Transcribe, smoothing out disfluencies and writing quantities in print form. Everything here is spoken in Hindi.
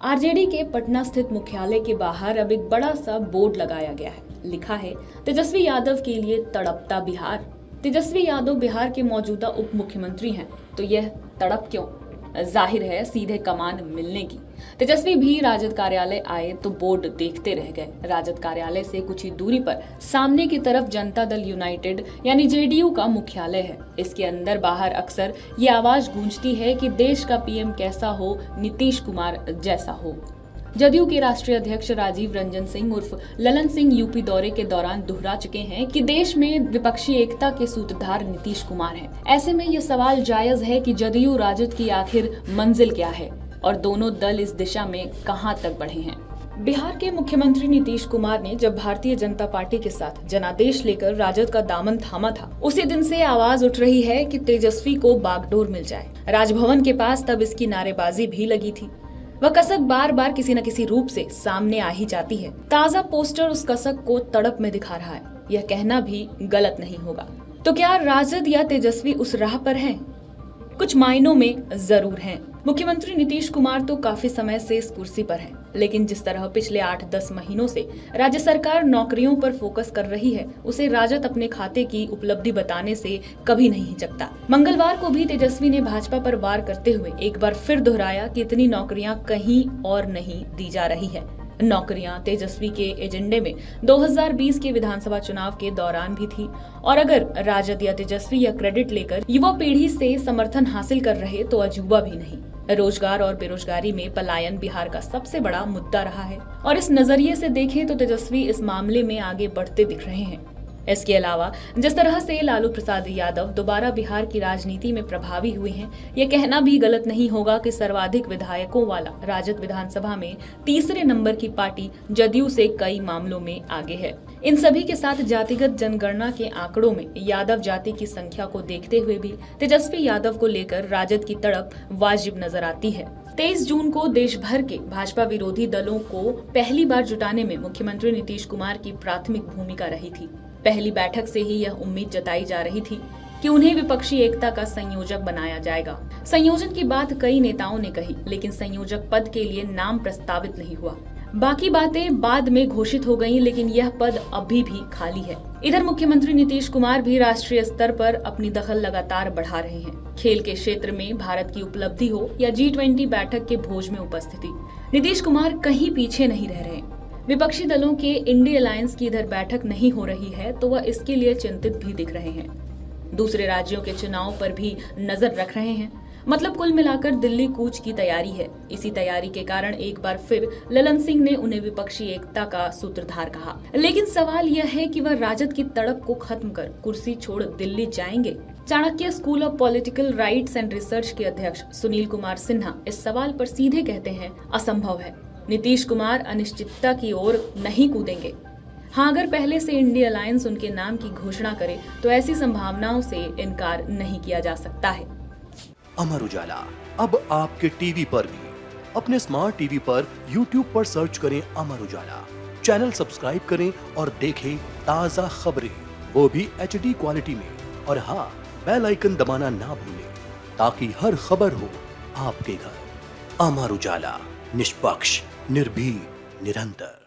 आरजेडी के पटना स्थित मुख्यालय के बाहर अब एक बड़ा सा बोर्ड लगाया गया है। लिखा है, तेजस्वी यादव के लिए तड़पता बिहार। तेजस्वी यादव बिहार के मौजूदा उप मुख्यमंत्री हैं, तो यह तड़प क्यों? जाहिर है सीधे कमान मिलने की। तेजस्वी भी राजद कार्यालय आए तो बोर्ड देखते रह गए। राजद कार्यालय से कुछ ही दूरी पर सामने की तरफ जनता दल यूनाइटेड यानी जेडीयू का मुख्यालय है। इसके अंदर बाहर अक्सर ये आवाज गूंजती है कि देश का पीएम कैसा हो, नीतीश कुमार जैसा हो। जदयू के राष्ट्रीय अध्यक्ष राजीव रंजन सिंह उर्फ ललन सिंह यूपी दौरे के दौरान दोहरा चुके हैं कि देश में विपक्षी एकता के सूत्रधार नीतीश कुमार हैं। ऐसे में ये सवाल जायज है कि जदयू राजद की आखिर मंजिल क्या है और दोनों दल इस दिशा में कहां तक बढ़े हैं। बिहार के मुख्यमंत्री नीतीश कुमार ने जब भारतीय जनता पार्टी के साथ जनादेश लेकर राजद का दामन थामा था, उसी दिन से आवाज उठ रही है कि तेजस्वी को बागडोर मिल जाए। राजभवन के पास तब इसकी नारेबाजी भी लगी थी। वह कसक बार बार किसी न किसी रूप से सामने आ ही जाती है। ताजा पोस्टर उस कसक को तड़प में दिखा रहा है। यह कहना भी गलत नहीं होगा। तो क्या राजद या तेजस्वी उस राह पर हैं? कुछ मायनों में जरूर हैं। मुख्यमंत्री नीतीश कुमार तो काफी समय से इस कुर्सी पर हैं, लेकिन जिस तरह पिछले 8-10 महीनों से राज्य सरकार नौकरियों पर फोकस कर रही है, उसे राजद अपने खाते की उपलब्धि बताने से कभी नहीं हिचकता। मंगलवार को भी तेजस्वी ने भाजपा पर वार करते हुए एक बार फिर दोहराया कि इतनी नौकरियां कहीं और नहीं दी जा रही है। नौकरियां तेजस्वी के एजेंडे में 2020 के विधानसभा चुनाव के दौरान भी थी, और अगर राजद या तेजस्वी यह क्रेडिट लेकर युवा पीढ़ी से समर्थन हासिल कर रहे तो अजूबा भी नहीं। रोजगार और बेरोजगारी में पलायन बिहार का सबसे बड़ा मुद्दा रहा है, और इस नजरिए से देखें तो तेजस्वी इस मामले में आगे बढ़ते दिख रहे हैं। इसके अलावा जिस तरह से लालू प्रसाद यादव दोबारा बिहार की राजनीति में प्रभावी हुए हैं, यह कहना भी गलत नहीं होगा कि सर्वाधिक विधायकों वाला राजद विधानसभा में तीसरे नंबर की पार्टी जदयू से कई मामलों में आगे है। इन सभी के साथ जातिगत जनगणना के आंकड़ों में यादव जाति की संख्या को देखते हुए भी तेजस्वी यादव को लेकर राजद की तड़प वाजिब नजर आती है। 23 जून को देश भर के भाजपा विरोधी दलों को पहली बार जुटाने में मुख्यमंत्री नीतीश कुमार की प्राथमिक भूमिका रही थी। पहली बैठक से ही यह उम्मीद जताई जा रही थी कि उन्हें विपक्षी एकता का संयोजक बनाया जाएगा। संयोजन की बात कई नेताओं ने कही, लेकिन संयोजक पद के लिए नाम प्रस्तावित नहीं हुआ। बाकी बातें बाद में घोषित हो गईं, लेकिन यह पद अभी भी खाली है। इधर मुख्यमंत्री नीतीश कुमार भी राष्ट्रीय स्तर पर अपनी दखल लगातार बढ़ा रहे हैं। खेल के क्षेत्र में भारत की उपलब्धि हो या G20 बैठक के भोज में उपस्थिति, नीतीश कुमार कहीं पीछे नहीं रह रहे। विपक्षी दलों के इंडी अलायंस की इधर बैठक नहीं हो रही है तो वह इसके लिए चिंतित भी दिख रहे हैं। दूसरे राज्यों के चुनाव पर भी नजर रख रहे हैं। मतलब कुल मिलाकर दिल्ली कूच की तैयारी है। इसी तैयारी के कारण एक बार फिर ललन सिंह ने उन्हें विपक्षी एकता का सूत्रधार कहा। लेकिन सवाल यह है कि वह राजद की तड़प को खत्म कर कुर्सी छोड़ दिल्ली जाएंगे। Chanakya school of political rights and research के अध्यक्ष सुनील कुमार सिन्हा इस सवाल पर सीधे कहते हैं, असंभव है। नीतीश कुमार अनिश्चितता की ओर नहीं कूदेंगे। हाँ, अगर पहले से इंडी अलायंस उनके नाम की घोषणा करे तो ऐसी संभावनाओं से इनकार नहीं किया जा सकता है। अमर उजाला अब आपके टीवी पर भी। अपने स्मार्ट टीवी पर YouTube पर सर्च करें अमर उजाला, चैनल सब्सक्राइब करें और देखें ताजा खबरें, वो भी HD क्वालिटी में। और हाँ, बेल आइकन दबाना ना भूलें ताकि हर खबर हो आपके घर। अमर उजाला, निष्पक्ष, निर्भीक, निरंतर।